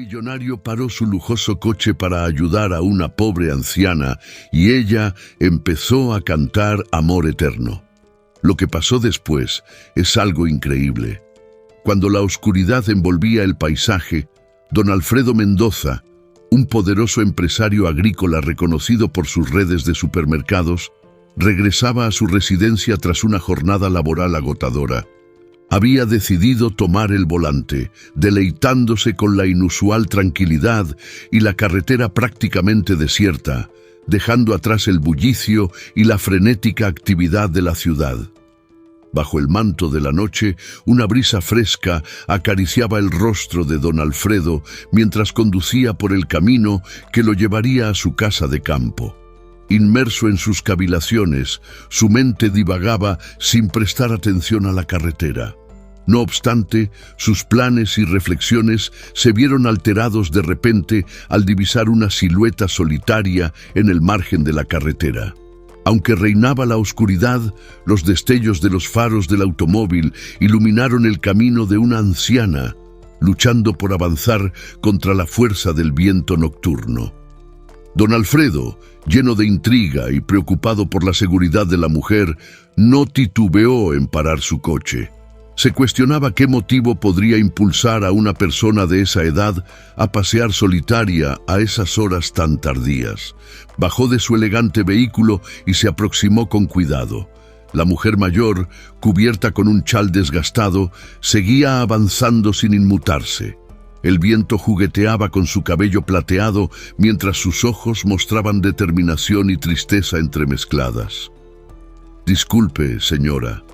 millonario paró su lujoso coche para ayudar a una pobre anciana y ella empezó a cantar Amor Eterno. Lo que pasó después es algo increíble. Cuando la oscuridad envolvía el paisaje, don Alfredo Mendoza, un poderoso empresario agrícola reconocido por sus redes de supermercados, regresaba a su residencia tras una jornada laboral agotadora. Había decidido tomar el volante, deleitándose con la inusual tranquilidad y la carretera prácticamente desierta, dejando atrás el bullicio y la frenética actividad de la ciudad. Bajo el manto de la noche, una brisa fresca acariciaba el rostro de don Alfredo mientras conducía por el camino que lo llevaría a su casa de campo. Inmerso en sus cavilaciones, su mente divagaba sin prestar atención a la carretera. No obstante, sus planes y reflexiones se vieron alterados de repente al divisar una silueta solitaria en el margen de la carretera. Aunque reinaba la oscuridad, los destellos de los faros del automóvil iluminaron el camino de una anciana, luchando por avanzar contra la fuerza del viento nocturno. Don Alfredo, lleno de intriga y preocupado por la seguridad de la mujer, no titubeó en parar su coche. Se cuestionaba qué motivo podría impulsar a una persona de esa edad a pasear solitaria a esas horas tan tardías. Bajó de su elegante vehículo y se aproximó con cuidado. La mujer mayor, cubierta con un chal desgastado, seguía avanzando sin inmutarse. El viento jugueteaba con su cabello plateado mientras sus ojos mostraban determinación y tristeza entremezcladas. «Disculpe, señora».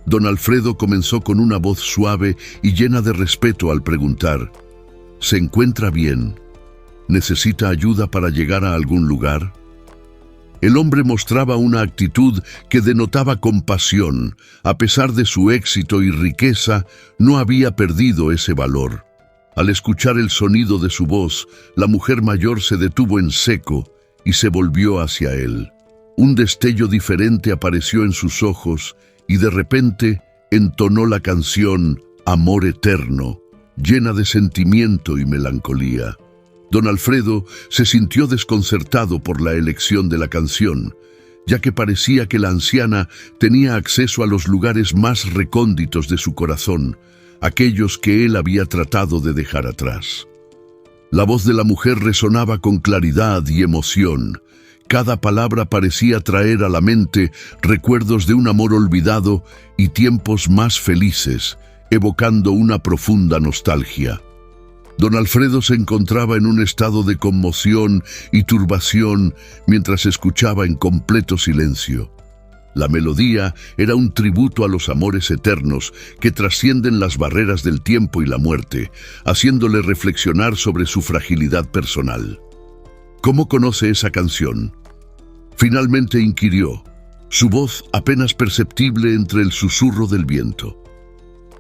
Don Alfredo comenzó con una voz suave y llena de respeto al preguntar: «¿Se encuentra bien? ¿Necesita ayuda para llegar a algún lugar?» El hombre mostraba una actitud que denotaba compasión. A pesar de su éxito y riqueza, no había perdido ese valor. Al escuchar el sonido de su voz, la mujer mayor se detuvo en seco y se volvió hacia él. Un destello diferente apareció en sus ojos y de repente entonó la canción Amor Eterno, llena de sentimiento y melancolía. Don Alfredo se sintió desconcertado por la elección de la canción, ya que parecía que la anciana tenía acceso a los lugares más recónditos de su corazón, aquellos que él había tratado de dejar atrás. La voz de la mujer resonaba con claridad y emoción. Cada palabra parecía traer a la mente recuerdos de un amor olvidado y tiempos más felices, evocando una profunda nostalgia. Don Alfredo se encontraba en un estado de conmoción y turbación mientras escuchaba en completo silencio. La melodía era un tributo a los amores eternos que trascienden las barreras del tiempo y la muerte, haciéndole reflexionar sobre su fragilidad personal. ¿Cómo conoce esa canción?, finalmente inquirió, su voz apenas perceptible entre el susurro del viento.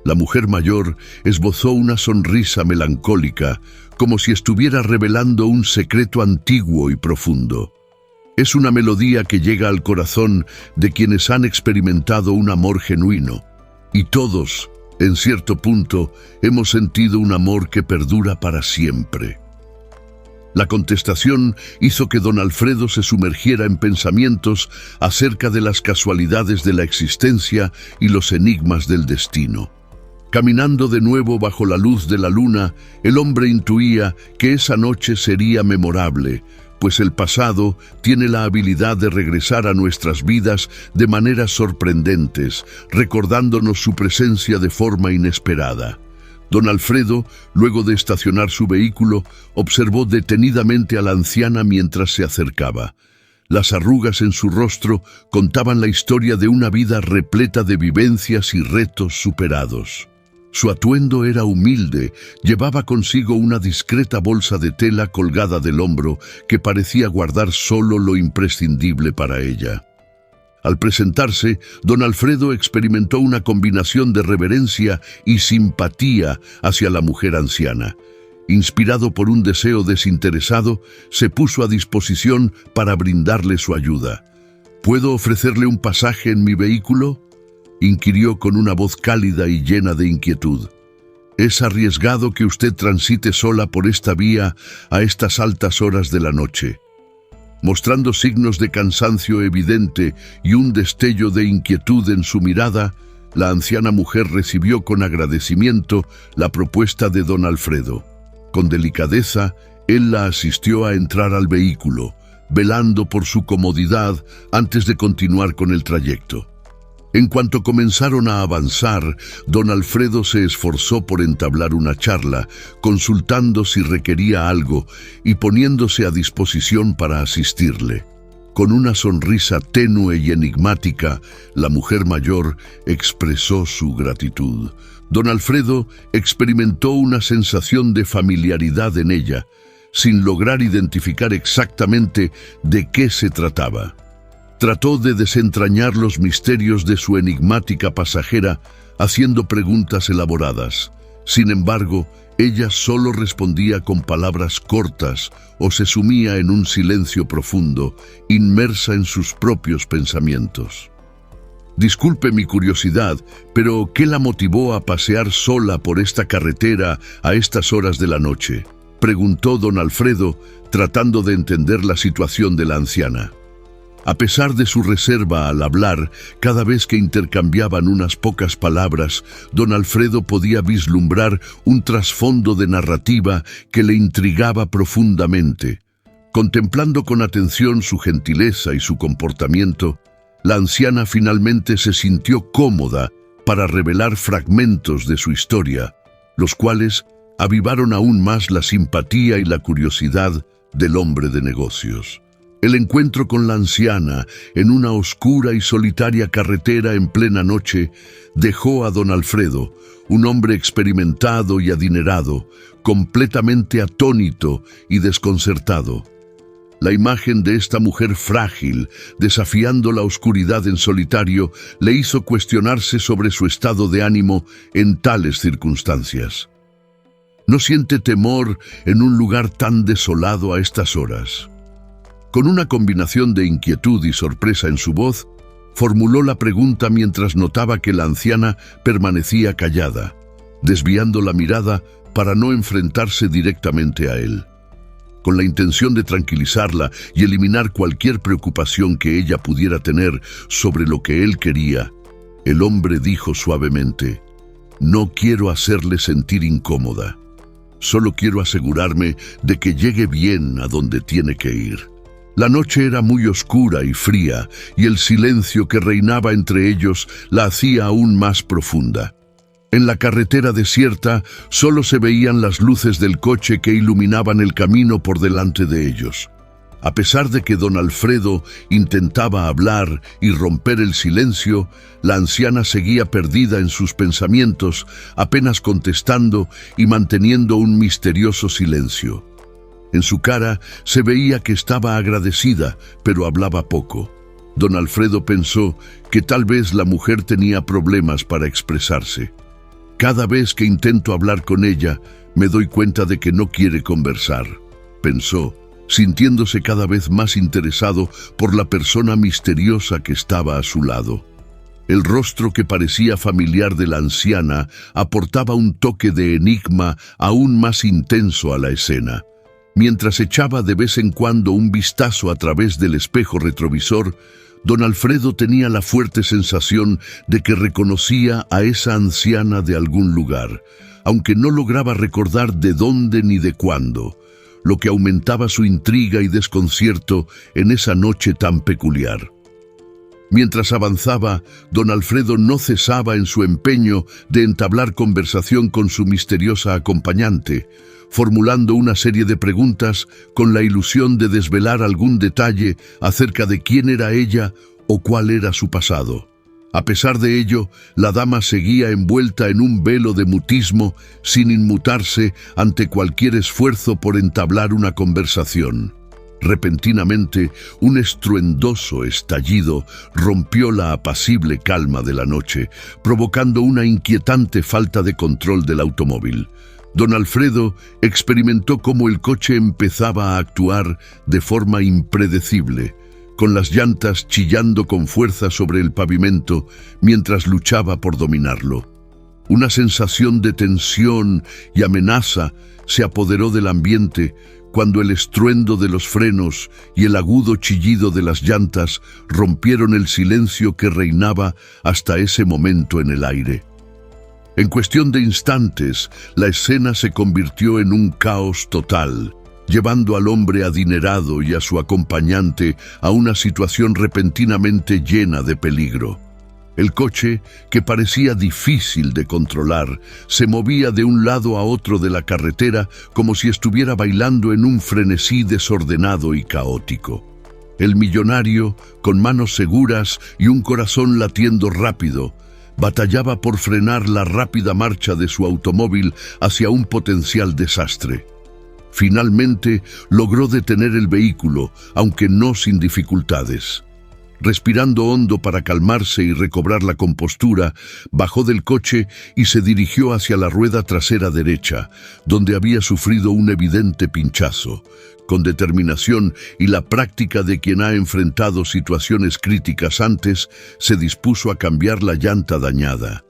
La mujer mayor esbozó una sonrisa melancólica, como si estuviera revelando un secreto antiguo y profundo. Es una melodía que llega al corazón de quienes han experimentado un amor genuino, y todos, en cierto punto, hemos sentido un amor que perdura para siempre. La contestación hizo que don Alfredo se sumergiera en pensamientos acerca de las casualidades de la existencia y los enigmas del destino. Caminando de nuevo bajo la luz de la luna, el hombre intuía que esa noche sería memorable, pues el pasado tiene la habilidad de regresar a nuestras vidas de maneras sorprendentes, recordándonos su presencia de forma inesperada. Don Alfredo, luego de estacionar su vehículo, observó detenidamente a la anciana mientras se acercaba. Las arrugas en su rostro contaban la historia de una vida repleta de vivencias y retos superados. Su atuendo era humilde, llevaba consigo una discreta bolsa de tela colgada del hombro que parecía guardar solo lo imprescindible para ella. Al presentarse, don Alfredo experimentó una combinación de reverencia y simpatía hacia la mujer anciana. Inspirado por un deseo desinteresado, se puso a disposición para brindarle su ayuda. ¿Puedo ofrecerle un pasaje en mi vehículo?, inquirió con una voz cálida y llena de inquietud. Es arriesgado que usted transite sola por esta vía a estas altas horas de la noche. Mostrando signos de cansancio evidente y un destello de inquietud en su mirada, la anciana mujer recibió con agradecimiento la propuesta de don Alfredo. Con delicadeza, él la asistió a entrar al vehículo, velando por su comodidad antes de continuar con el trayecto. En cuanto comenzaron a avanzar, don Alfredo se esforzó por entablar una charla, consultando si requería algo y poniéndose a disposición para asistirle. Con una sonrisa tenue y enigmática, la mujer mayor expresó su gratitud. Don Alfredo experimentó una sensación de familiaridad en ella, sin lograr identificar exactamente de qué se trataba. Trató de desentrañar los misterios de su enigmática pasajera, haciendo preguntas elaboradas. Sin embargo, ella solo respondía con palabras cortas o se sumía en un silencio profundo, inmersa en sus propios pensamientos. Disculpe mi curiosidad, pero ¿qué la motivó a pasear sola por esta carretera a estas horas de la noche?, preguntó don Alfredo, tratando de entender la situación de la anciana. A pesar de su reserva al hablar, cada vez que intercambiaban unas pocas palabras, don Alfredo podía vislumbrar un trasfondo de narrativa que le intrigaba profundamente. Contemplando con atención su gentileza y su comportamiento, la anciana finalmente se sintió cómoda para revelar fragmentos de su historia, los cuales avivaron aún más la simpatía y la curiosidad del hombre de negocios. El encuentro con la anciana en una oscura y solitaria carretera en plena noche dejó a don Alfredo, un hombre experimentado y adinerado, completamente atónito y desconcertado. La imagen de esta mujer frágil, desafiando la oscuridad en solitario, le hizo cuestionarse sobre su estado de ánimo en tales circunstancias. ¿No siente temor en un lugar tan desolado a estas horas? Con una combinación de inquietud y sorpresa en su voz, formuló la pregunta mientras notaba que la anciana permanecía callada, desviando la mirada para no enfrentarse directamente a él. Con la intención de tranquilizarla y eliminar cualquier preocupación que ella pudiera tener sobre lo que él quería, el hombre dijo suavemente: «No quiero hacerle sentir incómoda. Solo quiero asegurarme de que llegue bien a donde tiene que ir». La noche era muy oscura y fría, y el silencio que reinaba entre ellos la hacía aún más profunda. En la carretera desierta solo se veían las luces del coche que iluminaban el camino por delante de ellos. A pesar de que don Alfredo intentaba hablar y romper el silencio, la anciana seguía perdida en sus pensamientos, apenas contestando y manteniendo un misterioso silencio. En su cara se veía que estaba agradecida, pero hablaba poco. Don Alfredo pensó que tal vez la mujer tenía problemas para expresarse. «Cada vez que intento hablar con ella, me doy cuenta de que no quiere conversar», pensó, sintiéndose cada vez más interesado por la persona misteriosa que estaba a su lado. El rostro que parecía familiar de la anciana aportaba un toque de enigma aún más intenso a la escena. Mientras echaba de vez en cuando un vistazo a través del espejo retrovisor, don Alfredo tenía la fuerte sensación de que reconocía a esa anciana de algún lugar, aunque no lograba recordar de dónde ni de cuándo, lo que aumentaba su intriga y desconcierto en esa noche tan peculiar. Mientras avanzaba, don Alfredo no cesaba en su empeño de entablar conversación con su misteriosa acompañante, formulando una serie de preguntas con la ilusión de desvelar algún detalle acerca de quién era ella o cuál era su pasado. A pesar de ello, la dama seguía envuelta en un velo de mutismo, sin inmutarse ante cualquier esfuerzo por entablar una conversación. Repentinamente, un estruendoso estallido rompió la apacible calma de la noche, provocando una inquietante falta de control del automóvil. Don Alfredo experimentó cómo el coche empezaba a actuar de forma impredecible, con las llantas chillando con fuerza sobre el pavimento mientras luchaba por dominarlo. Una sensación de tensión y amenaza se apoderó del ambiente cuando el estruendo de los frenos y el agudo chillido de las llantas rompieron el silencio que reinaba hasta ese momento en el aire. En cuestión de instantes, la escena se convirtió en un caos total, llevando al hombre adinerado y a su acompañante a una situación repentinamente llena de peligro. El coche, que parecía difícil de controlar, se movía de un lado a otro de la carretera como si estuviera bailando en un frenesí desordenado y caótico. El millonario, con manos seguras y un corazón latiendo rápido, batallaba por frenar la rápida marcha de su automóvil hacia un potencial desastre. Finalmente logró detener el vehículo, aunque no sin dificultades. Respirando hondo para calmarse y recobrar la compostura, bajó del coche y se dirigió hacia la rueda trasera derecha, donde había sufrido un evidente pinchazo. Con determinación y la práctica de quien ha enfrentado situaciones críticas antes, se dispuso a cambiar la llanta dañada.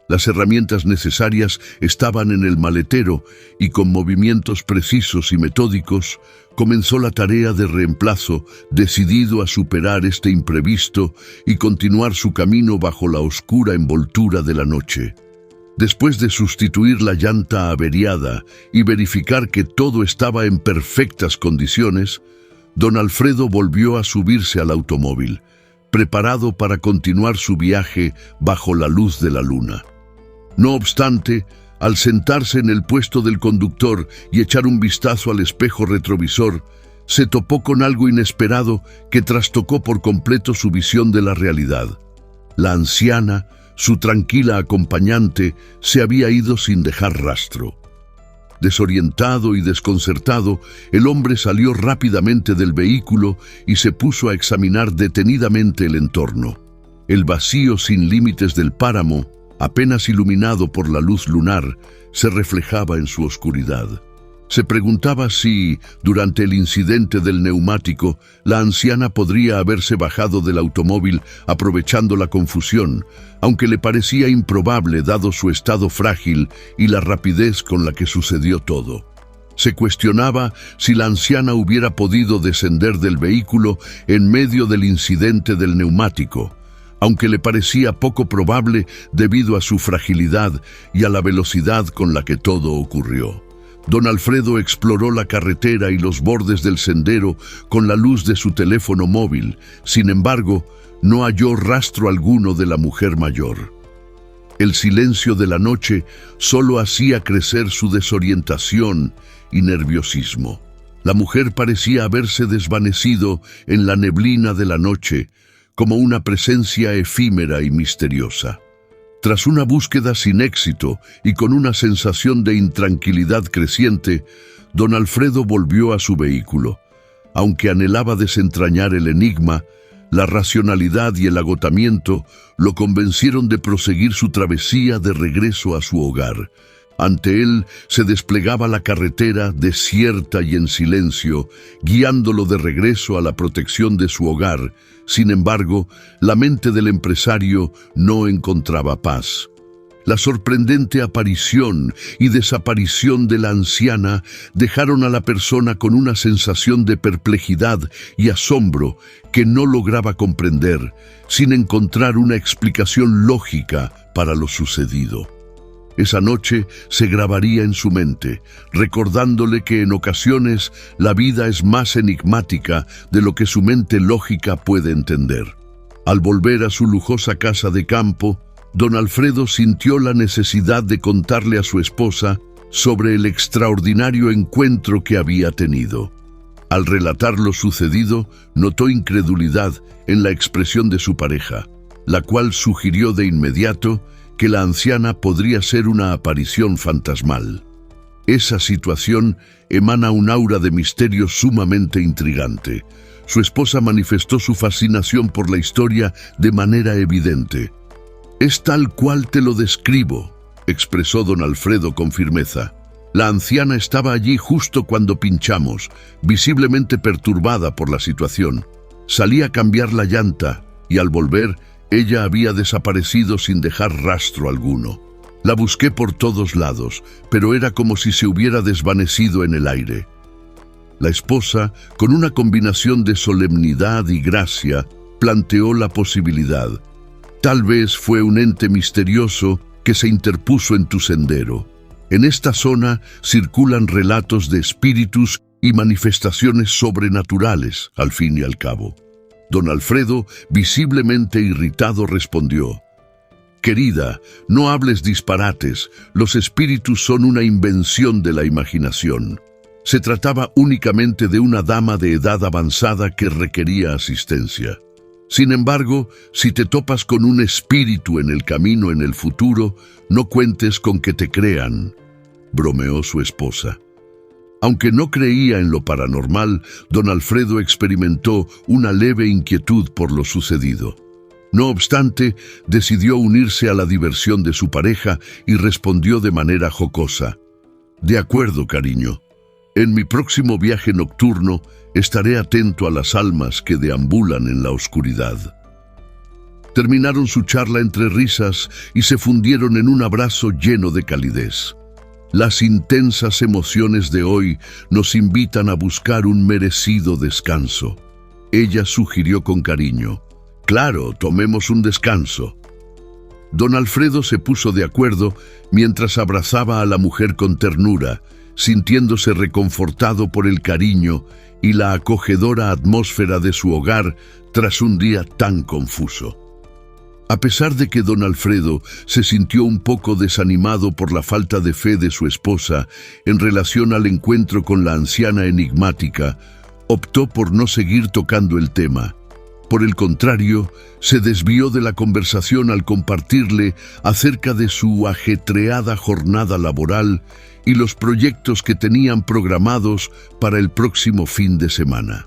Las herramientas necesarias estaban en el maletero y con movimientos precisos y metódicos, comenzó la tarea de reemplazo, decidido a superar este imprevisto y continuar su camino bajo la oscura envoltura de la noche. Después de sustituir la llanta averiada y verificar que todo estaba en perfectas condiciones, don Alfredo volvió a subirse al automóvil, preparado para continuar su viaje bajo la luz de la luna. No obstante, al sentarse en el puesto del conductor y echar un vistazo al espejo retrovisor, se topó con algo inesperado que trastocó por completo su visión de la realidad. La anciana, su tranquila acompañante, se había ido sin dejar rastro. Desorientado y desconcertado, el hombre salió rápidamente del vehículo y se puso a examinar detenidamente el entorno. El vacío sin límites del páramo, apenas iluminado por la luz lunar, se reflejaba en su oscuridad. Se preguntaba si, durante el incidente del neumático, la anciana podría haberse bajado del automóvil aprovechando la confusión, aunque le parecía improbable dado su estado frágil y la rapidez con la que sucedió todo. Se cuestionaba si la anciana hubiera podido descender del vehículo en medio del incidente del neumático, aunque le parecía poco probable debido a su fragilidad y a la velocidad con la que todo ocurrió. Don Alfredo exploró la carretera y los bordes del sendero con la luz de su teléfono móvil. Sin embargo, no halló rastro alguno de la mujer mayor. El silencio de la noche solo hacía crecer su desorientación y nerviosismo. La mujer parecía haberse desvanecido en la neblina de la noche, como una presencia efímera y misteriosa. Tras una búsqueda sin éxito y con una sensación de intranquilidad creciente, don Alfredo volvió a su vehículo. Aunque anhelaba desentrañar el enigma, la racionalidad y el agotamiento lo convencieron de proseguir su travesía de regreso a su hogar. Ante él se desplegaba la carretera desierta y en silencio, guiándolo de regreso a la protección de su hogar. Sin embargo, la mente del empresario no encontraba paz. La sorprendente aparición y desaparición de la anciana dejaron a la persona con una sensación de perplejidad y asombro que no lograba comprender, sin encontrar una explicación lógica para lo sucedido. Esa noche se grabaría en su mente, recordándole que en ocasiones la vida es más enigmática de lo que su mente lógica puede entender. Al volver a su lujosa casa de campo, don Alfredo sintió la necesidad de contarle a su esposa sobre el extraordinario encuentro que había tenido. Al relatar lo sucedido, notó incredulidad en la expresión de su pareja, la cual sugirió de inmediato que la anciana podría ser una aparición fantasmal. Esa situación emana un aura de misterio sumamente intrigante. Su esposa manifestó su fascinación por la historia de manera evidente. «Es tal cual te lo describo», expresó don Alfredo con firmeza. La anciana estaba allí justo cuando pinchamos, visiblemente perturbada por la situación. Salí a cambiar la llanta y al volver, ella había desaparecido sin dejar rastro alguno. La busqué por todos lados, pero era como si se hubiera desvanecido en el aire. La esposa, con una combinación de solemnidad y gracia, planteó la posibilidad. Tal vez fue un ente misterioso que se interpuso en tu sendero. En esta zona circulan relatos de espíritus y manifestaciones sobrenaturales, al fin y al cabo. Don Alfredo, visiblemente irritado, respondió: «Querida, no hables disparates, los espíritus son una invención de la imaginación. Se trataba únicamente de una dama de edad avanzada que requería asistencia. Sin embargo, si te topas con un espíritu en el camino en el futuro, no cuentes con que te crean», bromeó su esposa. Aunque no creía en lo paranormal, don Alfredo experimentó una leve inquietud por lo sucedido. No obstante, decidió unirse a la diversión de su pareja y respondió de manera jocosa: «De acuerdo, cariño. En mi próximo viaje nocturno estaré atento a las almas que deambulan en la oscuridad». Terminaron su charla entre risas y se fundieron en un abrazo lleno de calidez. Las intensas emociones de hoy nos invitan a buscar un merecido descanso. Ella sugirió con cariño: «Claro, tomemos un descanso». Don Alfredo se puso de acuerdo mientras abrazaba a la mujer con ternura, sintiéndose reconfortado por el cariño y la acogedora atmósfera de su hogar tras un día tan confuso. A pesar de que don Alfredo se sintió un poco desanimado por la falta de fe de su esposa en relación al encuentro con la anciana enigmática, optó por no seguir tocando el tema. Por el contrario, se desvió de la conversación al compartirle acerca de su ajetreada jornada laboral y los proyectos que tenían programados para el próximo fin de semana.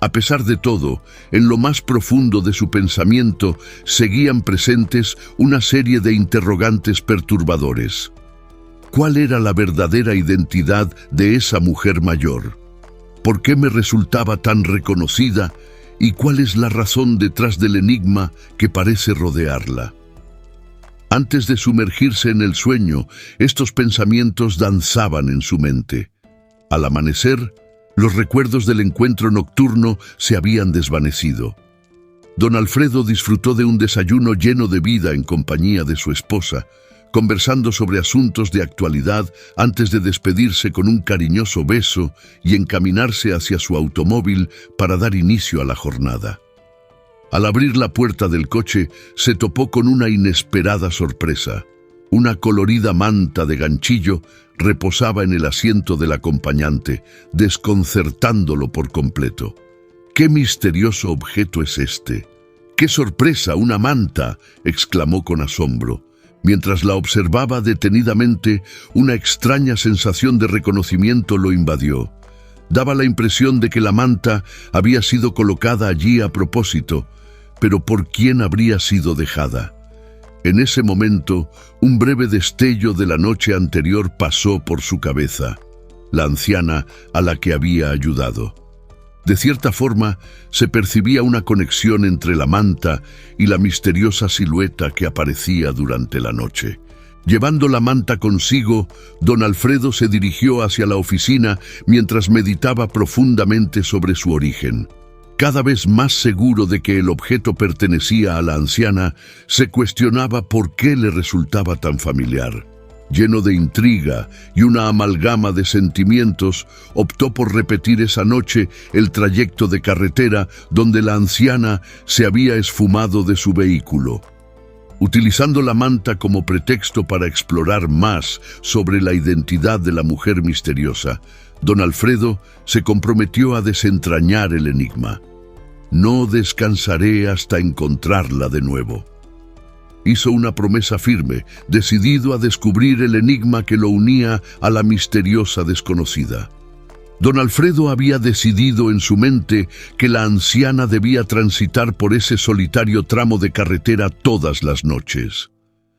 A pesar de todo, en lo más profundo de su pensamiento seguían presentes una serie de interrogantes perturbadores. ¿Cuál era la verdadera identidad de esa mujer mayor? ¿Por qué me resultaba tan reconocida? ¿Y cuál es la razón detrás del enigma que parece rodearla? Antes de sumergirse en el sueño, estos pensamientos danzaban en su mente. Al amanecer, los recuerdos del encuentro nocturno se habían desvanecido. Don Alfredo disfrutó de un desayuno lleno de vida en compañía de su esposa, conversando sobre asuntos de actualidad antes de despedirse con un cariñoso beso y encaminarse hacia su automóvil para dar inicio a la jornada. Al abrir la puerta del coche, se topó con una inesperada sorpresa. Una colorida manta de ganchillo reposaba en el asiento del acompañante, desconcertándolo por completo. «¿Qué misterioso objeto es este? ¡Qué sorpresa, una manta!», exclamó con asombro. Mientras la observaba detenidamente, una extraña sensación de reconocimiento lo invadió. Daba la impresión de que la manta había sido colocada allí a propósito, pero ¿por quién habría sido dejada? En ese momento, un breve destello de la noche anterior pasó por su cabeza, la anciana a la que había ayudado. De cierta forma, se percibía una conexión entre la manta y la misteriosa silueta que aparecía durante la noche. Llevando la manta consigo, don Alfredo se dirigió hacia la oficina mientras meditaba profundamente sobre su origen. Cada vez más seguro de que el objeto pertenecía a la anciana, se cuestionaba por qué le resultaba tan familiar. Lleno de intriga y una amalgama de sentimientos, optó por repetir esa noche el trayecto de carretera donde la anciana se había esfumado de su vehículo. Utilizando la manta como pretexto para explorar más sobre la identidad de la mujer misteriosa, don Alfredo se comprometió a desentrañar el enigma. «No descansaré hasta encontrarla de nuevo». Hizo una promesa firme, decidido a descubrir el enigma que lo unía a la misteriosa desconocida. Don Alfredo había decidido en su mente que la anciana debía transitar por ese solitario tramo de carretera todas las noches.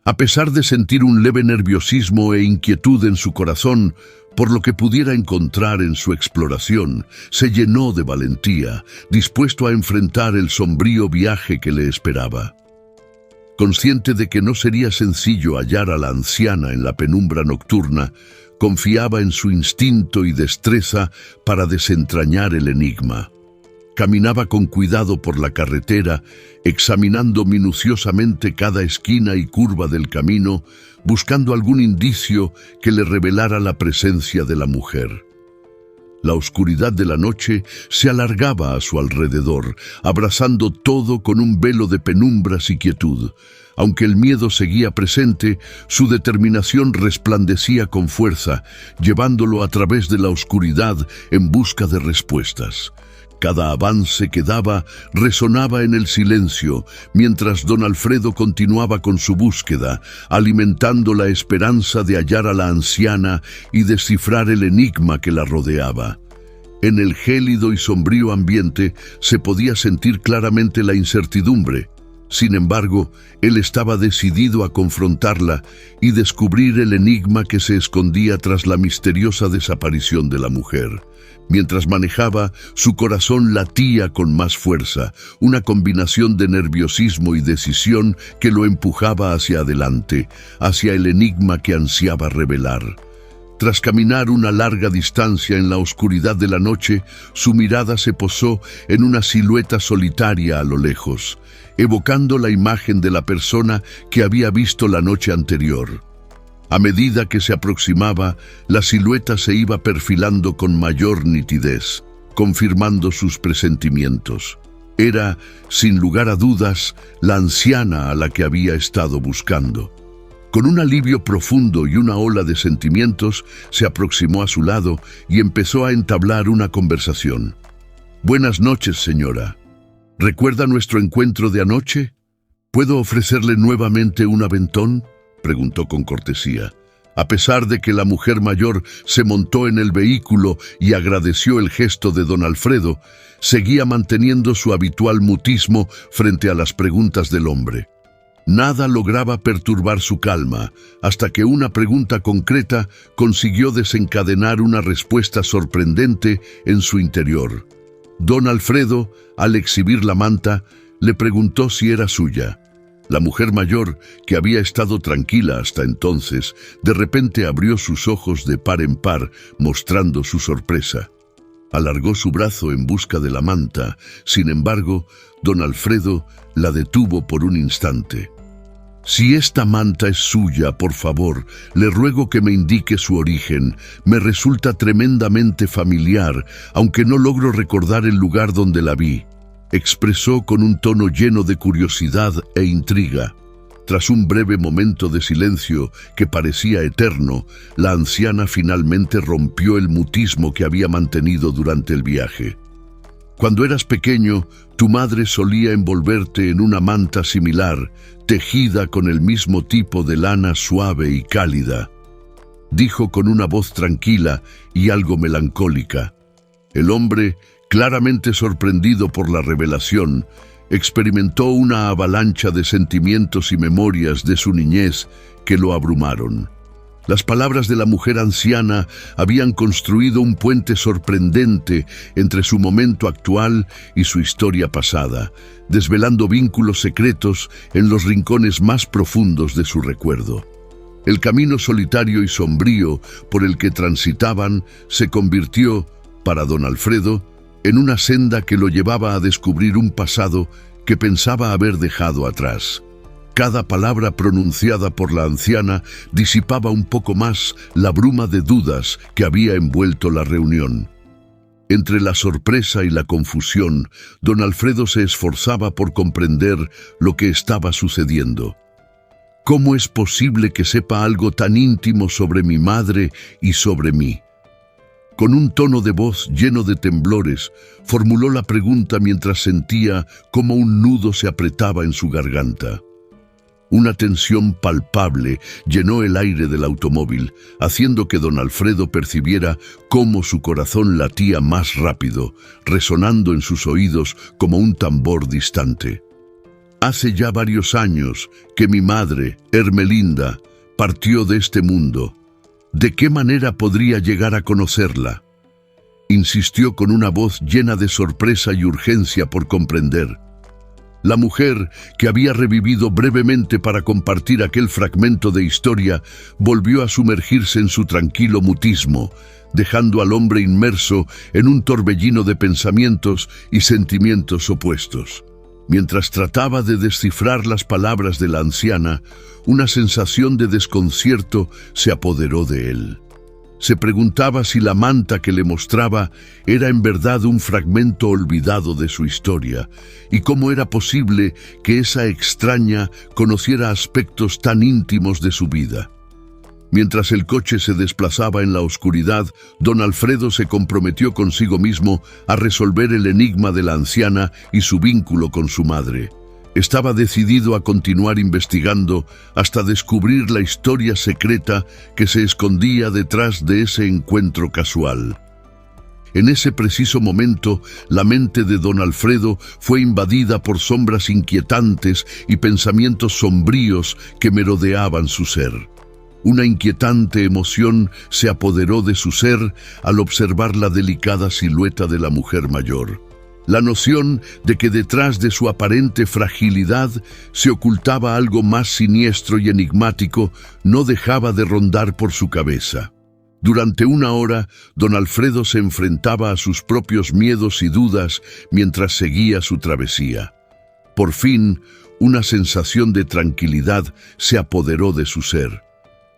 A pesar de sentir un leve nerviosismo e inquietud en su corazón por lo que pudiera encontrar en su exploración, se llenó de valentía, dispuesto a enfrentar el sombrío viaje que le esperaba. Consciente de que no sería sencillo hallar a la anciana en la penumbra nocturna, confiaba en su instinto y destreza para desentrañar el enigma. Caminaba con cuidado por la carretera, examinando minuciosamente cada esquina y curva del camino, buscando algún indicio que le revelara la presencia de la mujer. La oscuridad de la noche se alargaba a su alrededor, abrazando todo con un velo de penumbras y quietud. Aunque el miedo seguía presente, su determinación resplandecía con fuerza, llevándolo a través de la oscuridad en busca de respuestas. Cada avance que daba resonaba en el silencio, mientras don Alfredo continuaba con su búsqueda, alimentando la esperanza de hallar a la anciana y descifrar el enigma que la rodeaba. En el gélido y sombrío ambiente se podía sentir claramente la incertidumbre. Sin embargo, él estaba decidido a confrontarla y descubrir el enigma que se escondía tras la misteriosa desaparición de la mujer. Mientras manejaba, su corazón latía con más fuerza, una combinación de nerviosismo y decisión que lo empujaba hacia adelante, hacia el enigma que ansiaba revelar. Tras caminar una larga distancia en la oscuridad de la noche, su mirada se posó en una silueta solitaria a lo lejos, evocando la imagen de la persona que había visto la noche anterior. A medida que se aproximaba, la silueta se iba perfilando con mayor nitidez, confirmando sus presentimientos. Era, sin lugar a dudas, la anciana a la que había estado buscando. Con un alivio profundo y una ola de sentimientos, se aproximó a su lado y empezó a entablar una conversación. «Buenas noches, señora. ¿Recuerda nuestro encuentro de anoche? ¿Puedo ofrecerle nuevamente un aventón?», preguntó con cortesía. A pesar de que la mujer mayor se montó en el vehículo y agradeció el gesto de don Alfredo, seguía manteniendo su habitual mutismo frente a las preguntas del hombre. Nada lograba perturbar su calma, hasta que una pregunta concreta consiguió desencadenar una respuesta sorprendente en su interior. Don Alfredo, al exhibir la manta, le preguntó si era suya. La mujer mayor, que había estado tranquila hasta entonces, de repente abrió sus ojos de par en par, mostrando su sorpresa. Alargó su brazo en busca de la manta. Sin embargo, don Alfredo la detuvo por un instante. «Si esta manta es suya, por favor, le ruego que me indique su origen. Me resulta tremendamente familiar, aunque no logro recordar el lugar donde la vi», expresó con un tono lleno de curiosidad e intriga. Tras un breve momento de silencio que parecía eterno, la anciana finalmente rompió el mutismo que había mantenido durante el viaje. «Cuando eras pequeño, tu madre solía envolverte en una manta similar, tejida con el mismo tipo de lana suave y cálida», dijo con una voz tranquila y algo melancólica. El hombre, claramente sorprendido por la revelación, experimentó una avalancha de sentimientos y memorias de su niñez que lo abrumaron. Las palabras de la mujer anciana habían construido un puente sorprendente entre su momento actual y su historia pasada, desvelando vínculos secretos en los rincones más profundos de su recuerdo. El camino solitario y sombrío por el que transitaban se convirtió, para don Alfredo, en una senda que lo llevaba a descubrir un pasado que pensaba haber dejado atrás. Cada palabra pronunciada por la anciana disipaba un poco más la bruma de dudas que había envuelto la reunión. Entre la sorpresa y la confusión, don Alfredo se esforzaba por comprender lo que estaba sucediendo. «¿Cómo es posible que sepa algo tan íntimo sobre mi madre y sobre mí?». Con un tono de voz lleno de temblores, formuló la pregunta mientras sentía cómo un nudo se apretaba en su garganta. Una tensión palpable llenó el aire del automóvil, haciendo que don Alfredo percibiera cómo su corazón latía más rápido, resonando en sus oídos como un tambor distante. «Hace ya varios años que mi madre, Ermelinda, partió de este mundo. ¿De qué manera podría llegar a conocerla?», insistió con una voz llena de sorpresa y urgencia por comprender. La mujer, que había revivido brevemente para compartir aquel fragmento de historia, volvió a sumergirse en su tranquilo mutismo, dejando al hombre inmerso en un torbellino de pensamientos y sentimientos opuestos. Mientras trataba de descifrar las palabras de la anciana, una sensación de desconcierto se apoderó de él. Se preguntaba si la manta que le mostraba era en verdad un fragmento olvidado de su historia, y cómo era posible que esa extraña conociera aspectos tan íntimos de su vida. Mientras el coche se desplazaba en la oscuridad, don Alfredo se comprometió consigo mismo a resolver el enigma de la anciana y su vínculo con su madre. Estaba decidido a continuar investigando hasta descubrir la historia secreta que se escondía detrás de ese encuentro casual. En ese preciso momento, la mente de don Alfredo fue invadida por sombras inquietantes y pensamientos sombríos que merodeaban su ser. Una inquietante emoción se apoderó de su ser al observar la delicada silueta de la mujer mayor. La noción de que detrás de su aparente fragilidad se ocultaba algo más siniestro y enigmático no dejaba de rondar por su cabeza. Durante una hora, don Alfredo se enfrentaba a sus propios miedos y dudas mientras seguía su travesía. Por fin, una sensación de tranquilidad se apoderó de su ser.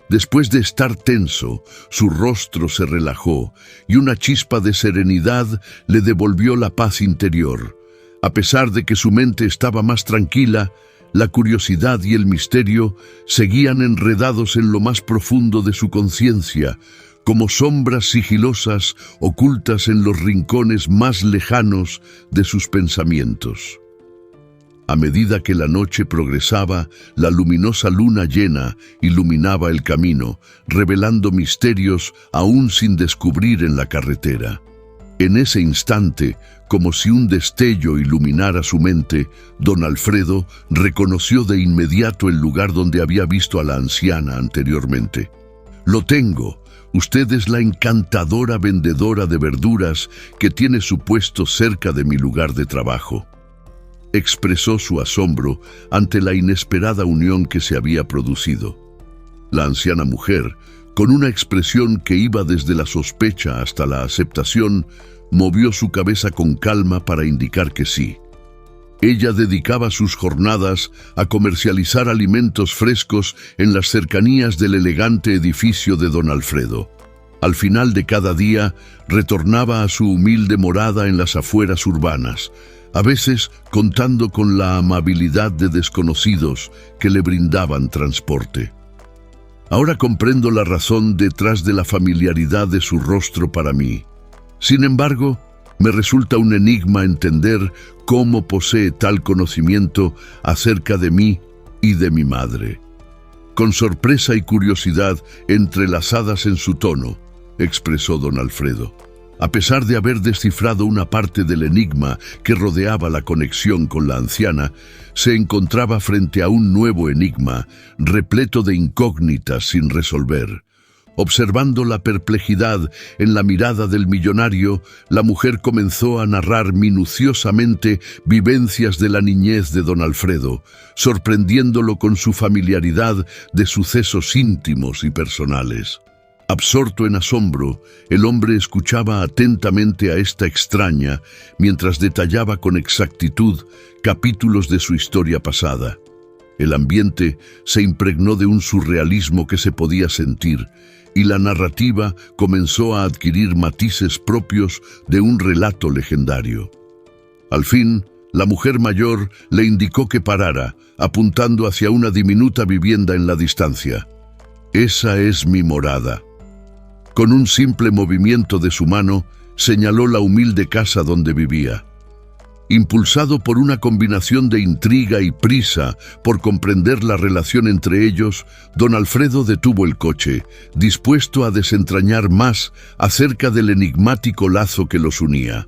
Después de estar tenso, su rostro se relajó y una chispa de serenidad le devolvió la paz interior. A pesar de que su mente estaba más tranquila, la curiosidad y el misterio seguían enredados en lo más profundo de su conciencia, como sombras sigilosas ocultas en los rincones más lejanos de sus pensamientos. A medida que la noche progresaba, la luminosa luna llena iluminaba el camino, revelando misterios aún sin descubrir en la carretera. En ese instante, como si un destello iluminara su mente, don Alfredo reconoció de inmediato el lugar donde había visto a la anciana anteriormente. «Lo tengo. Usted es la encantadora vendedora de verduras que tiene su puesto cerca de mi lugar de trabajo», expresó su asombro ante la inesperada unión que se había producido. La anciana mujer, con una expresión que iba desde la sospecha hasta la aceptación, movió su cabeza con calma para indicar que sí. Ella dedicaba sus jornadas a comercializar alimentos frescos en las cercanías del elegante edificio de don Alfredo. Al final de cada día, retornaba a su humilde morada en las afueras urbanas, a veces contando con la amabilidad de desconocidos que le brindaban transporte. Ahora comprendo la razón detrás de la familiaridad de su rostro para mí. Sin embargo, me resulta un enigma entender cómo posee tal conocimiento acerca de mí y de mi madre. Con sorpresa y curiosidad entrelazadas en su tono, expresó don Alfredo. A pesar de haber descifrado una parte del enigma que rodeaba la conexión con la anciana, se encontraba frente a un nuevo enigma, repleto de incógnitas sin resolver. Observando la perplejidad en la mirada del millonario, la mujer comenzó a narrar minuciosamente vivencias de la niñez de don Alfredo, sorprendiéndolo con su familiaridad de sucesos íntimos y personales. Absorto en asombro, el hombre escuchaba atentamente a esta extraña mientras detallaba con exactitud capítulos de su historia pasada. El ambiente se impregnó de un surrealismo que se podía sentir, y la narrativa comenzó a adquirir matices propios de un relato legendario. Al fin, la mujer mayor le indicó que parara, apuntando hacia una diminuta vivienda en la distancia. «Esa es mi morada». Con un simple movimiento de su mano, señaló la humilde casa donde vivía. Impulsado por una combinación de intriga y prisa por comprender la relación entre ellos, don Alfredo detuvo el coche, dispuesto a desentrañar más acerca del enigmático lazo que los unía.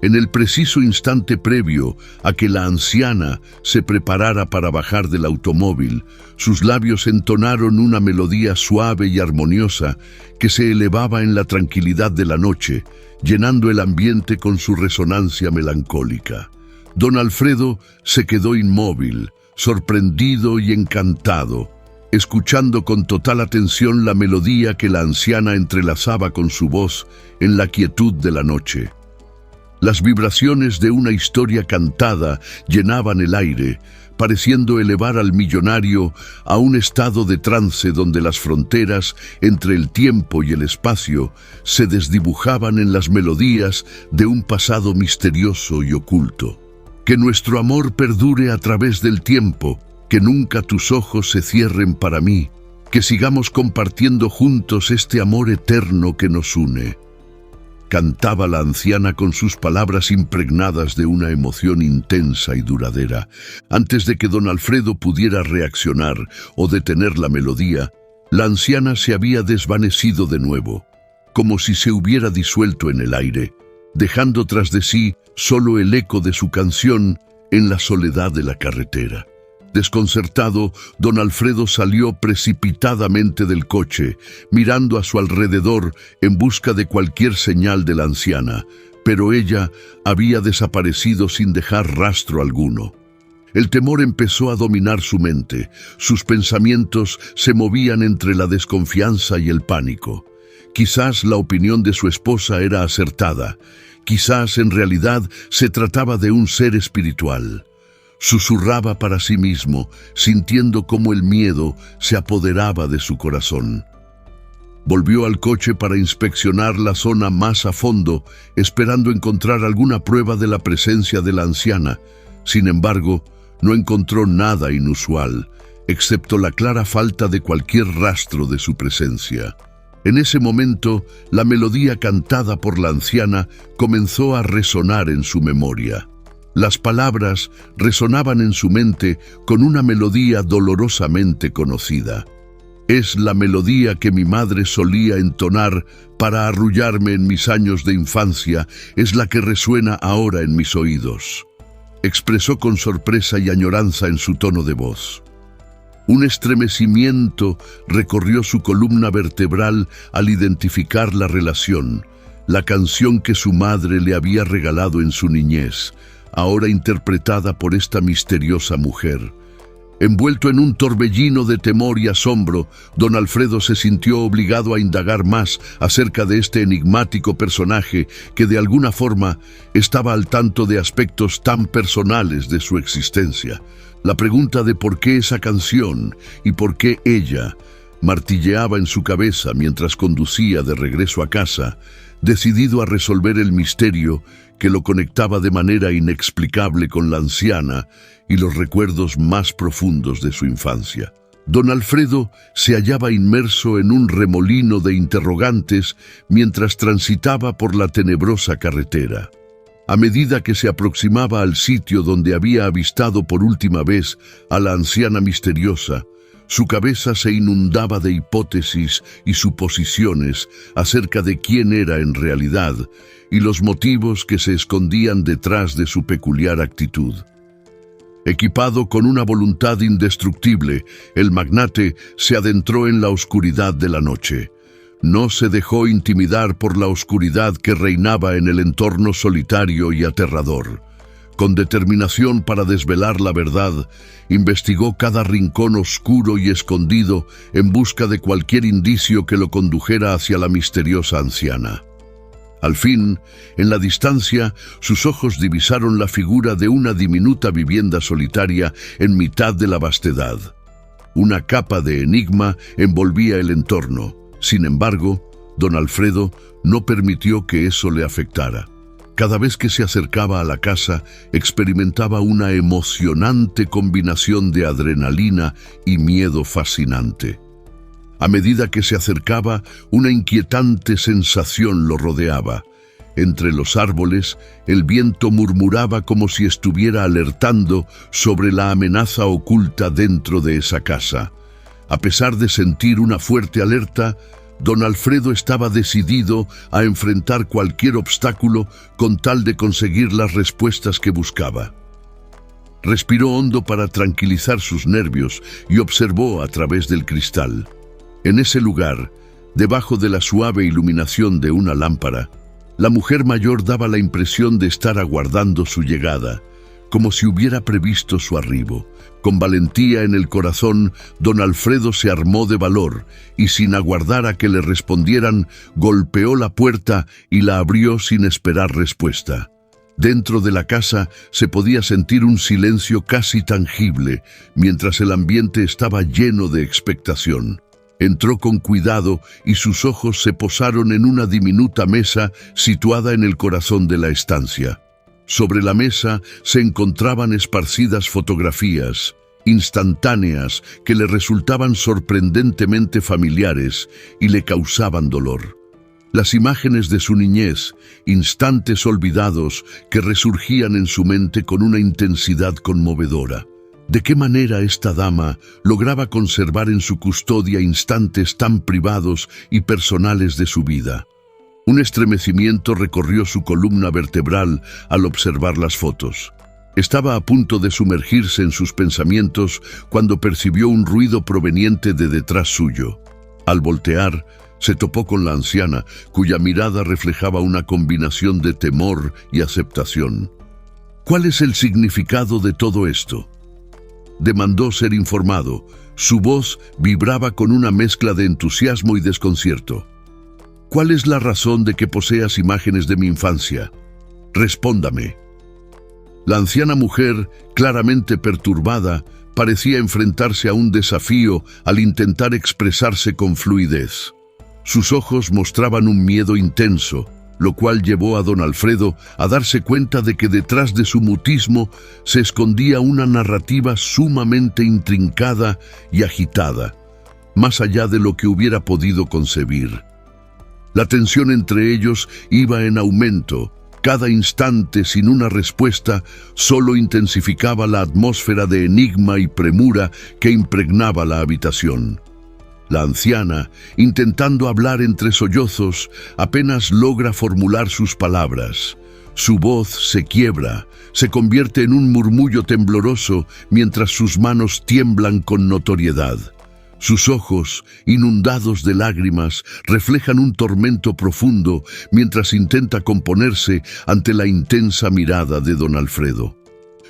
En el preciso instante previo a que la anciana se preparara para bajar del automóvil, sus labios entonaron una melodía suave y armoniosa que se elevaba en la tranquilidad de la noche, llenando el ambiente con su resonancia melancólica. Don Alfredo se quedó inmóvil, sorprendido y encantado, escuchando con total atención la melodía que la anciana entrelazaba con su voz en la quietud de la noche. Las vibraciones de una historia cantada llenaban el aire, pareciendo elevar al millonario a un estado de trance donde las fronteras entre el tiempo y el espacio se desdibujaban en las melodías de un pasado misterioso y oculto. Que nuestro amor perdure a través del tiempo, que nunca tus ojos se cierren para mí, que sigamos compartiendo juntos este amor eterno que nos une. Cantaba la anciana con sus palabras impregnadas de una emoción intensa y duradera. Antes de que don Alfredo pudiera reaccionar o detener la melodía, la anciana se había desvanecido de nuevo, como si se hubiera disuelto en el aire, dejando tras de sí solo el eco de su canción en la soledad de la carretera. Desconcertado, don Alfredo salió precipitadamente del coche, mirando a su alrededor en busca de cualquier señal de la anciana, pero ella había desaparecido sin dejar rastro alguno. El temor empezó a dominar su mente, sus pensamientos se movían entre la desconfianza y el pánico. Quizás la opinión de su esposa era acertada, quizás en realidad se trataba de un ser espiritual. Susurraba para sí mismo, sintiendo cómo el miedo se apoderaba de su corazón. Volvió al coche para inspeccionar la zona más a fondo, esperando encontrar alguna prueba de la presencia de la anciana. Sin embargo, no encontró nada inusual, excepto la clara falta de cualquier rastro de su presencia. En ese momento, la melodía cantada por la anciana comenzó a resonar en su memoria. Las palabras resonaban en su mente con una melodía dolorosamente conocida. Es la melodía que mi madre solía entonar para arrullarme en mis años de infancia, es la que resuena ahora en mis oídos, expresó con sorpresa y añoranza en su tono de voz. Un estremecimiento recorrió su columna vertebral al identificar la relación, la canción que su madre le había regalado en su niñez, ahora interpretada por esta misteriosa mujer. Envuelto en un torbellino de temor y asombro, don Alfredo se sintió obligado a indagar más acerca de este enigmático personaje que de alguna forma estaba al tanto de aspectos tan personales de su existencia. La pregunta de por qué esa canción y por qué ella martilleaba en su cabeza mientras conducía de regreso a casa, decidido a resolver el misterio que lo conectaba de manera inexplicable con la anciana y los recuerdos más profundos de su infancia. Don Alfredo se hallaba inmerso en un remolino de interrogantes mientras transitaba por la tenebrosa carretera. A medida que se aproximaba al sitio donde había avistado por última vez a la anciana misteriosa, su cabeza se inundaba de hipótesis y suposiciones acerca de quién era en realidad y los motivos que se escondían detrás de su peculiar actitud. Equipado con una voluntad indestructible, el magnate se adentró en la oscuridad de la noche. No se dejó intimidar por la oscuridad que reinaba en el entorno solitario y aterrador. Con determinación para desvelar la verdad, investigó cada rincón oscuro y escondido en busca de cualquier indicio que lo condujera hacia la misteriosa anciana. Al fin, en la distancia, sus ojos divisaron la figura de una diminuta vivienda solitaria en mitad de la vastedad. Una capa de enigma envolvía el entorno. Sin embargo, don Alfredo no permitió que eso le afectara. Cada vez que se acercaba a la casa, experimentaba una emocionante combinación de adrenalina y miedo fascinante. A medida que se acercaba, una inquietante sensación lo rodeaba. Entre los árboles, el viento murmuraba como si estuviera alertando sobre la amenaza oculta dentro de esa casa. A pesar de sentir una fuerte alerta, don Alfredo estaba decidido a enfrentar cualquier obstáculo con tal de conseguir las respuestas que buscaba. Respiró hondo para tranquilizar sus nervios y observó a través del cristal. En ese lugar, debajo de la suave iluminación de una lámpara, la mujer mayor daba la impresión de estar aguardando su llegada, como si hubiera previsto su arribo. Con valentía en el corazón, don Alfredo se armó de valor y, sin aguardar a que le respondieran, golpeó la puerta y la abrió sin esperar respuesta. Dentro de la casa se podía sentir un silencio casi tangible, mientras el ambiente estaba lleno de expectación. Entró con cuidado y sus ojos se posaron en una diminuta mesa situada en el corazón de la estancia. Sobre la mesa se encontraban esparcidas fotografías instantáneas que le resultaban sorprendentemente familiares y le causaban dolor. Las imágenes de su niñez, instantes olvidados que resurgían en su mente con una intensidad conmovedora. ¿De qué manera esta dama lograba conservar en su custodia instantes tan privados y personales de su vida? Un estremecimiento recorrió su columna vertebral al observar las fotos. Estaba a punto de sumergirse en sus pensamientos cuando percibió un ruido proveniente de detrás suyo. Al voltear, se topó con la anciana, cuya mirada reflejaba una combinación de temor y aceptación. ¿Cuál es el significado de todo esto?, demandó ser informado. Su voz vibraba con una mezcla de entusiasmo y desconcierto. ¿Cuál es la razón de que poseas imágenes de mi infancia? Respóndame. La anciana mujer, claramente perturbada, parecía enfrentarse a un desafío al intentar expresarse con fluidez. Sus ojos mostraban un miedo intenso, lo cual llevó a don Alfredo a darse cuenta de que detrás de su mutismo se escondía una narrativa sumamente intrincada y agitada, más allá de lo que hubiera podido concebir. La tensión entre ellos iba en aumento. Cada instante sin una respuesta solo intensificaba la atmósfera de enigma y premura que impregnaba la habitación. La anciana, intentando hablar entre sollozos, apenas logra formular sus palabras. Su voz se quiebra, se convierte en un murmullo tembloroso mientras sus manos tiemblan con notoriedad. Sus ojos, inundados de lágrimas, reflejan un tormento profundo mientras intenta componerse ante la intensa mirada de don Alfredo.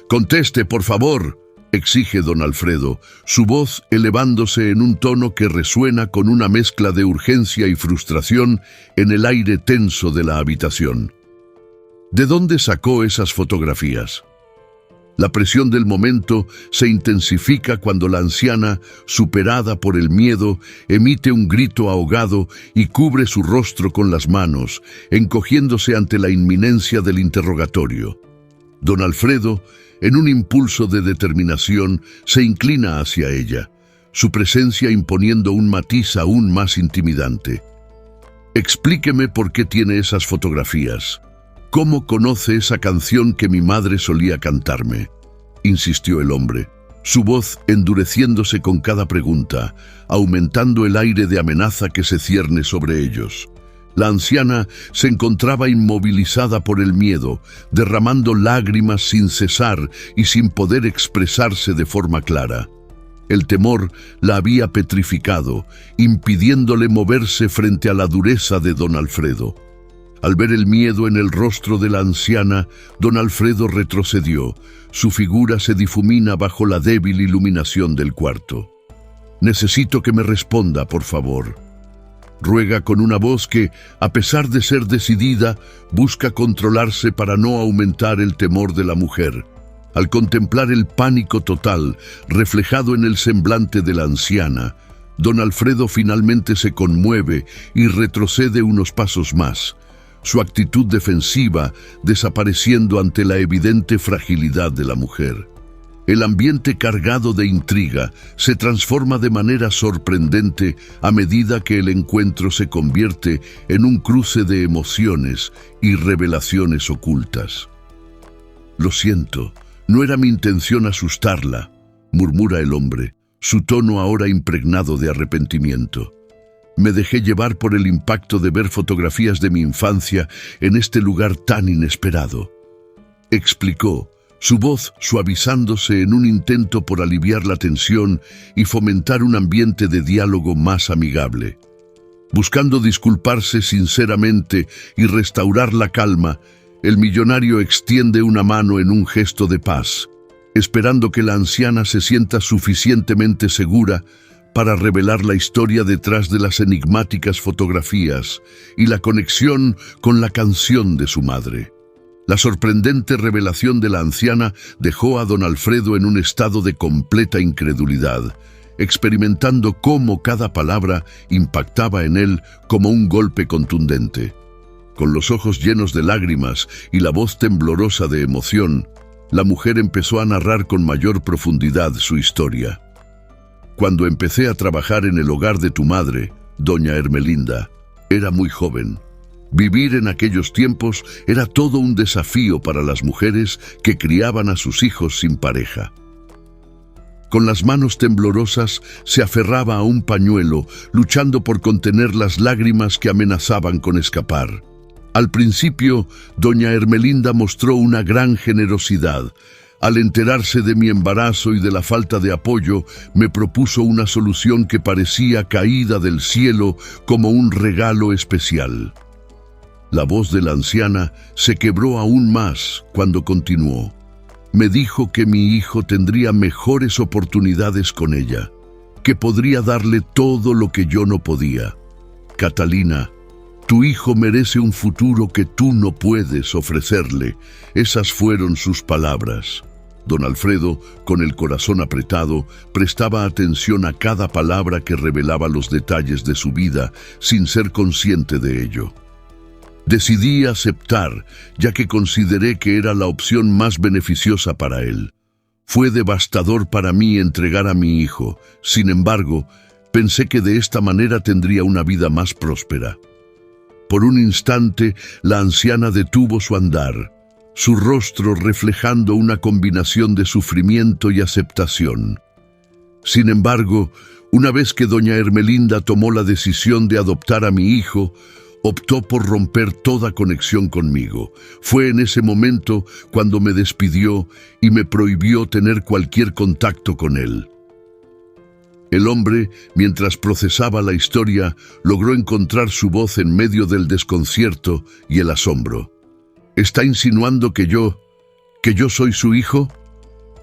«Conteste, por favor», exige don Alfredo, su voz elevándose en un tono que resuena con una mezcla de urgencia y frustración en el aire tenso de la habitación. ¿De dónde sacó esas fotografías? La presión del momento se intensifica cuando la anciana, superada por el miedo, emite un grito ahogado y cubre su rostro con las manos, encogiéndose ante la inminencia del interrogatorio. Don Alfredo, en un impulso de determinación, se inclina hacia ella, su presencia imponiendo un matiz aún más intimidante. «Explíqueme por qué tiene esas fotografías. ¿Cómo conoce esa canción que mi madre solía cantarme?», insistió el hombre, su voz endureciéndose con cada pregunta, aumentando el aire de amenaza que se cierne sobre ellos. La anciana se encontraba inmovilizada por el miedo, derramando lágrimas sin cesar y sin poder expresarse de forma clara. El temor la había petrificado, impidiéndole moverse frente a la dureza de don Alfredo. Al ver el miedo en el rostro de la anciana, don Alfredo retrocedió. Su figura se difumina bajo la débil iluminación del cuarto. «Necesito que me responda, por favor», ruega con una voz que, a pesar de ser decidida, busca controlarse para no aumentar el temor de la mujer. Al contemplar el pánico total reflejado en el semblante de la anciana, don Alfredo finalmente se conmueve y retrocede unos pasos más, su actitud defensiva desapareciendo ante la evidente fragilidad de la mujer. El ambiente cargado de intriga se transforma de manera sorprendente a medida que el encuentro se convierte en un cruce de emociones y revelaciones ocultas. «Lo siento, no era mi intención asustarla», murmura el hombre, su tono ahora impregnado de arrepentimiento. «Me dejé llevar por el impacto de ver fotografías de mi infancia en este lugar tan inesperado», explicó, su voz suavizándose en un intento por aliviar la tensión y fomentar un ambiente de diálogo más amigable. Buscando disculparse sinceramente y restaurar la calma, El millonario extiende una mano en un gesto de paz, esperando que la anciana se sienta suficientemente segura para revelar la historia detrás de las enigmáticas fotografías y la conexión con la canción de su madre. La sorprendente revelación de la anciana dejó a don Alfredo en un estado de completa incredulidad, experimentando cómo cada palabra impactaba en él como un golpe contundente. Con los ojos llenos de lágrimas y la voz temblorosa de emoción, la mujer empezó a narrar con mayor profundidad su historia. Cuando empecé a trabajar en el hogar de tu madre, doña Ermelinda, era muy joven. Vivir en aquellos tiempos era todo un desafío para las mujeres que criaban a sus hijos sin pareja. Con las manos temblorosas se aferraba a un pañuelo, luchando por contener las lágrimas que amenazaban con escapar. Al principio, doña Ermelinda mostró una gran generosidad. Al enterarse de mi embarazo y de la falta de apoyo, me propuso una solución que parecía caída del cielo como un regalo especial. La voz de la anciana se quebró aún más cuando continuó. Me dijo que mi hijo tendría mejores oportunidades con ella, que podría darle todo lo que yo no podía. Catalina, tu hijo merece un futuro que tú no puedes ofrecerle. Esas fueron sus palabras. Don Alfredo, con el corazón apretado, prestaba atención a cada palabra que revelaba los detalles de su vida sin ser consciente de ello. Decidí aceptar, ya que consideré que era la opción más beneficiosa para él. Fue devastador para mí entregar a mi hijo. Sin embargo, pensé que de esta manera tendría una vida más próspera. Por un instante, la anciana detuvo su andar, su rostro reflejando una combinación de sufrimiento y aceptación. Sin embargo, una vez que doña Ermelinda tomó la decisión de adoptar a mi hijo, optó por romper toda conexión conmigo. Fue en ese momento cuando me despidió y me prohibió tener cualquier contacto con él. El hombre, mientras procesaba la historia, logró encontrar su voz en medio del desconcierto y el asombro. ¿Está insinuando que yo soy su hijo?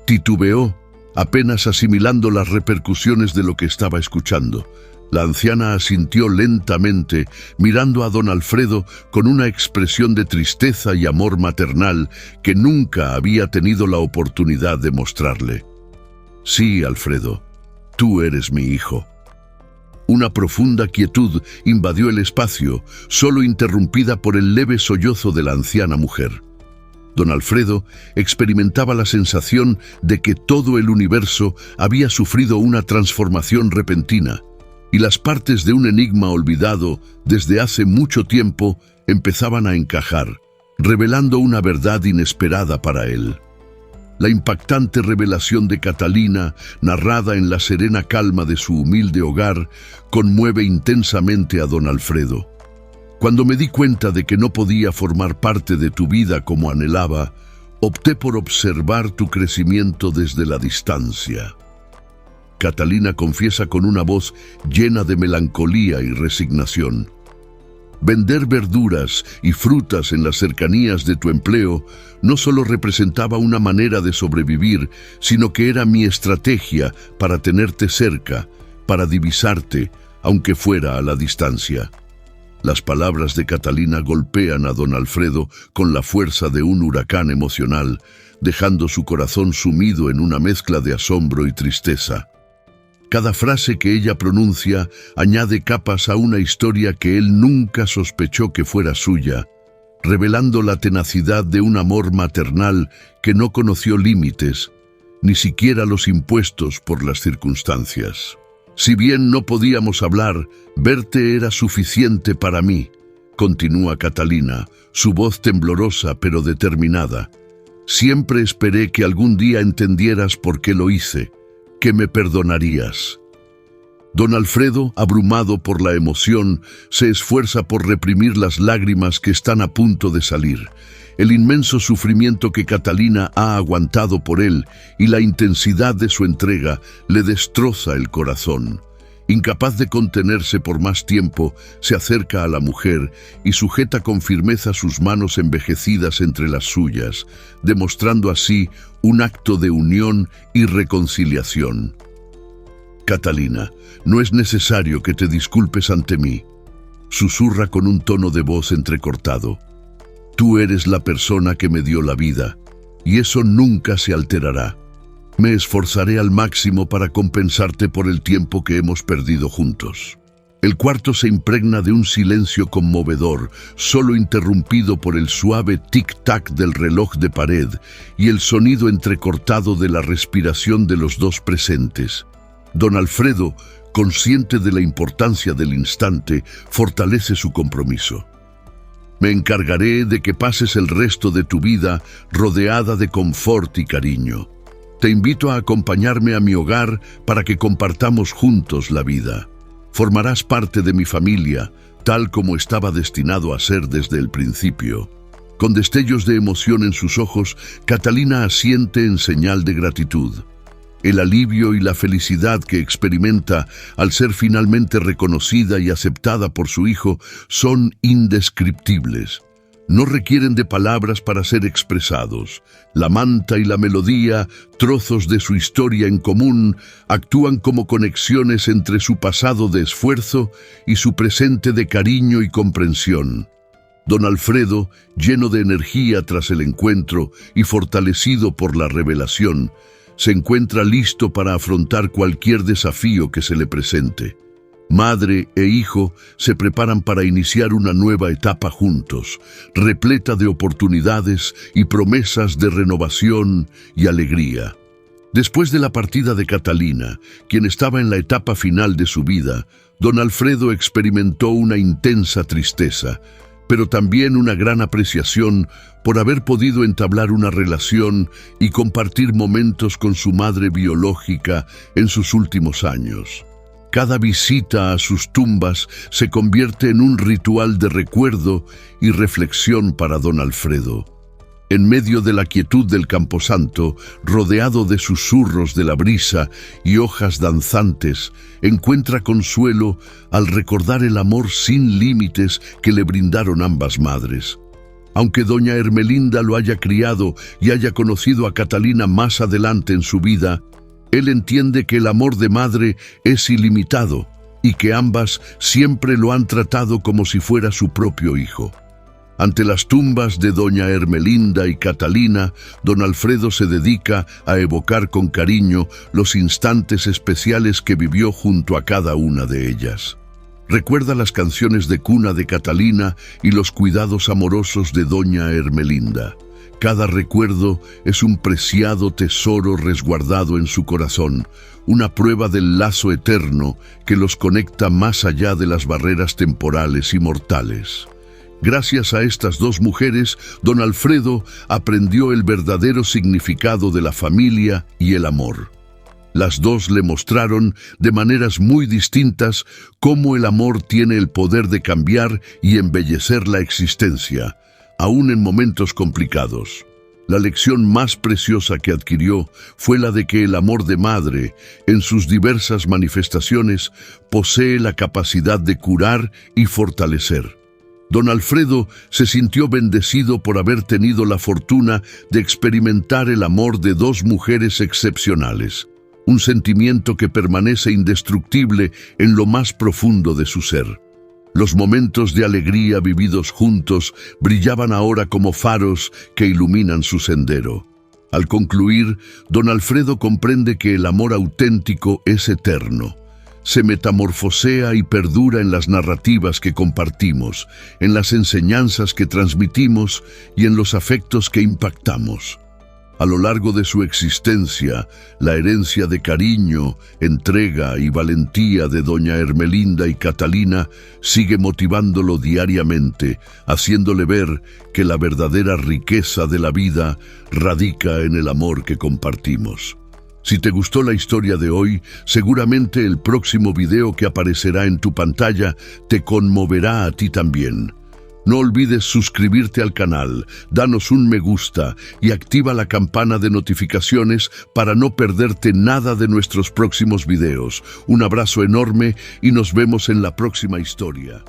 Titubeó, apenas asimilando las repercusiones de lo que estaba escuchando. La anciana asintió lentamente, mirando a don Alfredo con una expresión de tristeza y amor maternal que nunca había tenido la oportunidad de mostrarle. Sí, Alfredo, tú eres mi hijo. Una profunda quietud invadió el espacio, solo interrumpida por el leve sollozo de la anciana mujer. Don Alfredo experimentaba la sensación de que todo el universo había sufrido una transformación repentina, y las partes de un enigma olvidado desde hace mucho tiempo empezaban a encajar, revelando una verdad inesperada para él. La impactante revelación de Catalina, narrada en la serena calma de su humilde hogar, conmueve intensamente a don Alfredo. Cuando me di cuenta de que no podía formar parte de tu vida como anhelaba, opté por observar tu crecimiento desde la distancia. Catalina confiesa con una voz llena de melancolía y resignación. Vender verduras y frutas en las cercanías de tu empleo no solo representaba una manera de sobrevivir, sino que era mi estrategia para tenerte cerca, para divisarte, aunque fuera a la distancia. Las palabras de Catalina golpean a don Alfredo con la fuerza de un huracán emocional, dejando su corazón sumido en una mezcla de asombro y tristeza. Cada frase que ella pronuncia añade capas a una historia que él nunca sospechó que fuera suya, revelando la tenacidad de un amor maternal que no conoció límites, ni siquiera los impuestos por las circunstancias. Si bien no podíamos hablar, verte era suficiente para mí, continúa Catalina, su voz temblorosa pero determinada. Siempre esperé que algún día entendieras por qué lo hice, que me perdonarías. Don Alfredo, abrumado por la emoción, se esfuerza por reprimir las lágrimas que están a punto de salir. El inmenso sufrimiento que Catalina ha aguantado por él y la intensidad de su entrega le destroza el corazón. Incapaz de contenerse por más tiempo, se acerca a la mujer y sujeta con firmeza sus manos envejecidas entre las suyas, demostrando así un acto de unión y reconciliación. Catalina, no es necesario que te disculpes ante mí, susurra con un tono de voz entrecortado. Tú eres la persona que me dio la vida, y eso nunca se alterará. Me esforzaré al máximo para compensarte por el tiempo que hemos perdido juntos. El cuarto se impregna de un silencio conmovedor, solo interrumpido por el suave tic-tac del reloj de pared y el sonido entrecortado de la respiración de los dos presentes. Don Alfredo, consciente de la importancia del instante, fortalece su compromiso. Me encargaré de que pases el resto de tu vida rodeada de confort y cariño. Te invito a acompañarme a mi hogar para que compartamos juntos la vida. Formarás parte de mi familia, tal como estaba destinado a ser desde el principio. Con destellos de emoción en sus ojos, Catalina asiente en señal de gratitud. El alivio y la felicidad que experimenta al ser finalmente reconocida y aceptada por su hijo son indescriptibles. No requieren de palabras para ser expresados. La manta y la melodía, trozos de su historia en común, actúan como conexiones entre su pasado de esfuerzo y su presente de cariño y comprensión. Don Alfredo, lleno de energía tras el encuentro y fortalecido por la revelación, se encuentra listo para afrontar cualquier desafío que se le presente. Madre e hijo se preparan para iniciar una nueva etapa juntos, repleta de oportunidades y promesas de renovación y alegría. Después de la partida de Catalina, quien estaba en la etapa final de su vida, don Alfredo experimentó una intensa tristeza, pero también una gran apreciación por haber podido entablar una relación y compartir momentos con su madre biológica en sus últimos años. Cada visita a sus tumbas se convierte en un ritual de recuerdo y reflexión para don Alfredo. En medio de la quietud del camposanto, rodeado de susurros de la brisa y hojas danzantes, encuentra consuelo al recordar el amor sin límites que le brindaron ambas madres. Aunque doña Ermelinda lo haya criado y haya conocido a Catalina más adelante en su vida, él entiende que el amor de madre es ilimitado y que ambas siempre lo han tratado como si fuera su propio hijo. Ante las tumbas de doña Ermelinda y Catalina, don Alfredo se dedica a evocar con cariño los instantes especiales que vivió junto a cada una de ellas. Recuerda las canciones de cuna de Catalina y los cuidados amorosos de doña Ermelinda. Cada recuerdo es un preciado tesoro resguardado en su corazón, una prueba del lazo eterno que los conecta más allá de las barreras temporales y mortales. Gracias a estas dos mujeres, don Alfredo aprendió el verdadero significado de la familia y el amor. Las dos le mostraron, de maneras muy distintas, cómo el amor tiene el poder de cambiar y embellecer la existencia, aún en momentos complicados. La lección más preciosa que adquirió fue la de que el amor de madre, en sus diversas manifestaciones, posee la capacidad de curar y fortalecer. Don Alfredo se sintió bendecido por haber tenido la fortuna de experimentar el amor de dos mujeres excepcionales, un sentimiento que permanece indestructible en lo más profundo de su ser. Los momentos de alegría vividos juntos brillaban ahora como faros que iluminan su sendero. Al concluir, don Alfredo comprende que el amor auténtico es eterno. Se metamorfosea y perdura en las narrativas que compartimos, en las enseñanzas que transmitimos y en los afectos que impactamos. A lo largo de su existencia, la herencia de cariño, entrega y valentía de doña Ermelinda y Catalina sigue motivándolo diariamente, haciéndole ver que la verdadera riqueza de la vida radica en el amor que compartimos. Si te gustó la historia de hoy, seguramente el próximo video que aparecerá en tu pantalla te conmoverá a ti también. No olvides suscribirte al canal, danos un me gusta y activa la campana de notificaciones para no perderte nada de nuestros próximos videos. Un abrazo enorme y nos vemos en la próxima historia.